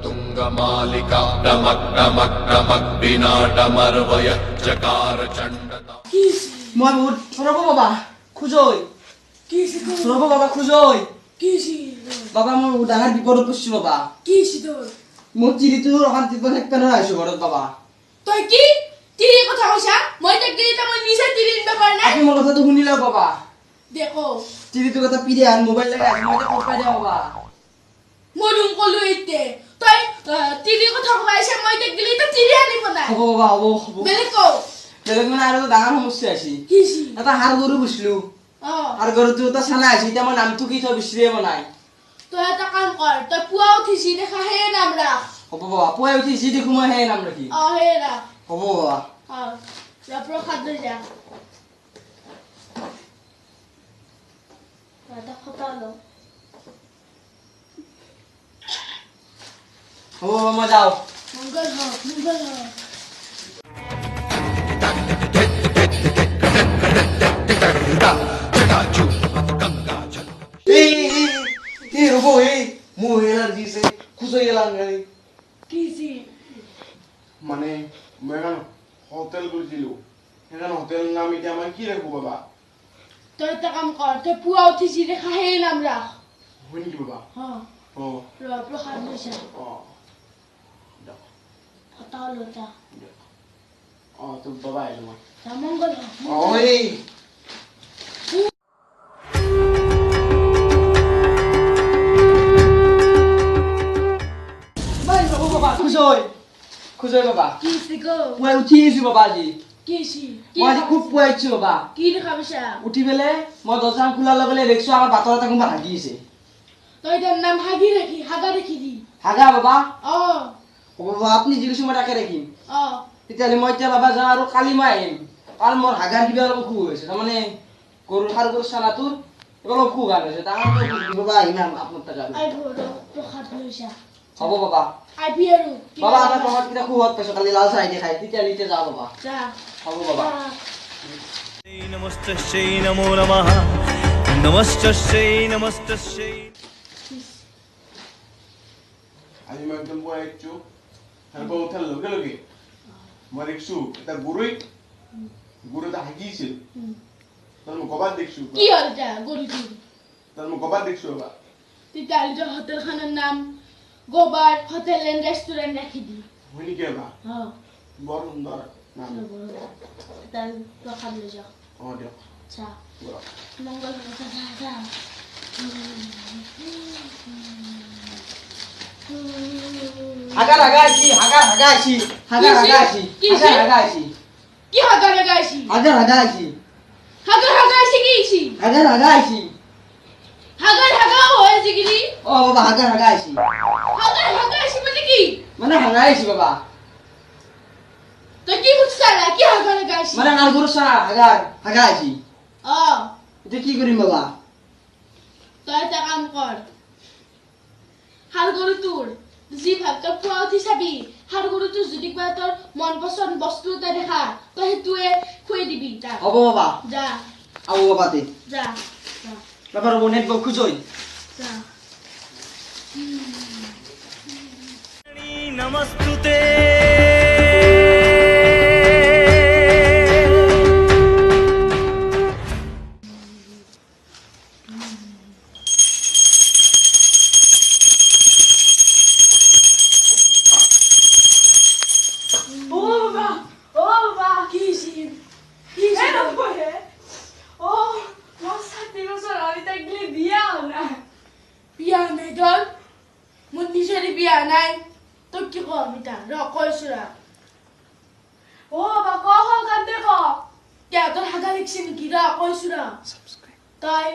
Tungamalika Ramak Ramak Ramak Binatamarbaya Jakara Chandata Mahmud, Surabha Baba, Khujoi. Surabha Baba Khujoi. Baba mo udahar biporot pushi Baba. Mo chiri tu rohan tiba nek pera aisho borot Baba. Toy ki? Tiri kotha koisa? Moi tek tiri ta moi nisa tiri bebar nai. Api mo kotha tu hunila Baba. Dekho. Chiri tu kotha pide an mobile lagai aisho mo te korpai dia Baba. Modung kolu ite. Toy tiri kotha koisa moi tek dili ta tiri ani banai. Hobo Baba, hobo. Beleko. Belek mana aro dangar homosse aisi. Kisi. Eta har goru buslu. Har goru tu ta sana aisi ta mo nam tu ki to bisriye banai. Toy eta kam kor. Toy puwa uthisi dekha he nam rakh. Hobo Baba, puai uthi ji dekhu ma he nam rakhi. He rakh. Hobo Baba. Rapro khad ja. Eta khata lo. Hobo Baba mo jao. Mangal ho, mangal ho. रुको मुंह allergy से खुश हो गेला गई Kisi. মানে মেগান hotel গুজিলো এখান hotel নাম এটা আমার কি রাখবো বাবা Toy eta kam kor. Toy puwa uthisi dekha he nam rakh. হইনি কি বাবা ও Rapro khad ja. ও Khata lo ta. ও তো বাবা এলো Ta mangal ho. ওই Khujoi. Khujoi Baba. Kisi go. Puai uthi aisi Baba ji. Kisi. Mo আজি খুব পুৱাই আইছো Baba. Ki dekha bisa? উঠি পেলে মই দৰ্জা খোলা লগে লগে দেখছো আমাৰ বাটৰ এটা কোনোবা হাগি আছে Toy der nam hagi rakhi, haga rakhi di. হাগা বাবা Oh. ও বাবা আপনি জিজ্ঞেস মই তাকে ৰাখিম Oh. তেতিয়াহ'লে মই এতিয়া বাবা যাওঁ আৰু কালি মই আহিম কাৰণ মোৰ হাগাৰ কিবা অলপ অসুখ হৈছে তাৰমানে গৰুৰ সাৰ গৰুৰ চানাটোৰ অলপ অসুখ হৈছে ডাঙৰ বাবা আহিম আপোনাৰ তাত আৰু Ai boro prokhad loisa. হ'ব বাবা Ai biaru. বাবা আমাৰ ঘৰত কিটা খুহত পাইছো কালি লাল চাই দেখাই তেতিয়াহ'লে এতিয়া যাওঁ বাবা Ja. হ'ব বাবা नमस्तस्यै नमो नमः नमस्तस्यै नमस्तस्यै আজি মই একদম পুৱাই আইছো আর বউ উঠার লগে লগে মই দেখছো এটা গুরুটা হাগিছিল তার মই কবার দেখছো Ki hol ja gori di. তার মই কবার দেখছো বাবা Tital jo hotel khanar nam Gobar Hotel and Restaurant rakhi di. হইনি কি বাবা Ha. বড় সুন্দর নাম Tal prokhad loisa. ও দিও Ja. বড় Mangal ho ta ja. হাগাৰ হাগাইছি হাগাৰ হাগাইছি হাগাৰ হাগাইছি হাগাৰ হাগাইছি Ki haga ragaisi? হাগাৰ হাগাইছি Haga ragaisi ki isi? হাগাৰ হাগাইছি Haga hoye jigiri. ও বাবা হাগাৰ হাগাইছি Haga ragaisi mane ki? মানে হাগাইছি বাবা To ki butsala ki haga ragaisi? মানে আর গরু সারা হাগার হাগাইছি Oh. এটা কি করিম বাবা To eta kam kor. Har guru tur. G ভাবতো পুৱা উঠি চাবি হাৰ গৰুটো যদি কোৱা তোৰ মন পছন্দ বস্তু এটা দেখা তই সেইটোৱে খুৱাই দিবি তাক হ'ব বাবা যা আও বাবাতে যা বাবা রব নেট বল খুজই যা नमस्तुते ও বাবা কি সিন কি সিন বলে ও মসাতি বছর আমি তাকলে বিয়া না বিয়া নাই দল মন নিজের বিয়া নাই তো কি কম এটা র কইছরা ও বাবা কহ কান্দে ক কে তোর হাগা লিখছি নাকি র কইছরা তাই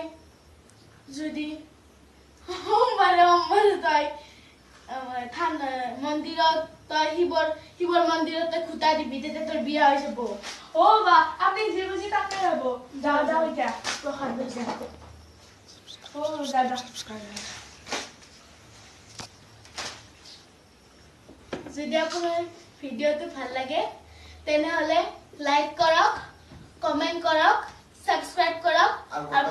যদি মানে তাই ঠান্ডা মন্দিৰত তই শিৱৰ মন্দিৰত তই খুটা দিবি তেতিয়া তোৰ বিয়া হৈ যাব অ বা আপুনি যি বুজি তাকে হ'ব যাওঁ যাওঁ এতিয়া প্ৰসাদ লৈ যা অ দাদা যদি আপোনাৰ ভিডিঅ'টো ভাল লাগে তেনেহ'লে লাইক কৰক কমেণ্ট কৰক ছাবস্ক্ৰাইব কৰক আৰু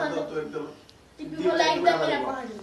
টিপিবলৈ একদম নাপাহৰিব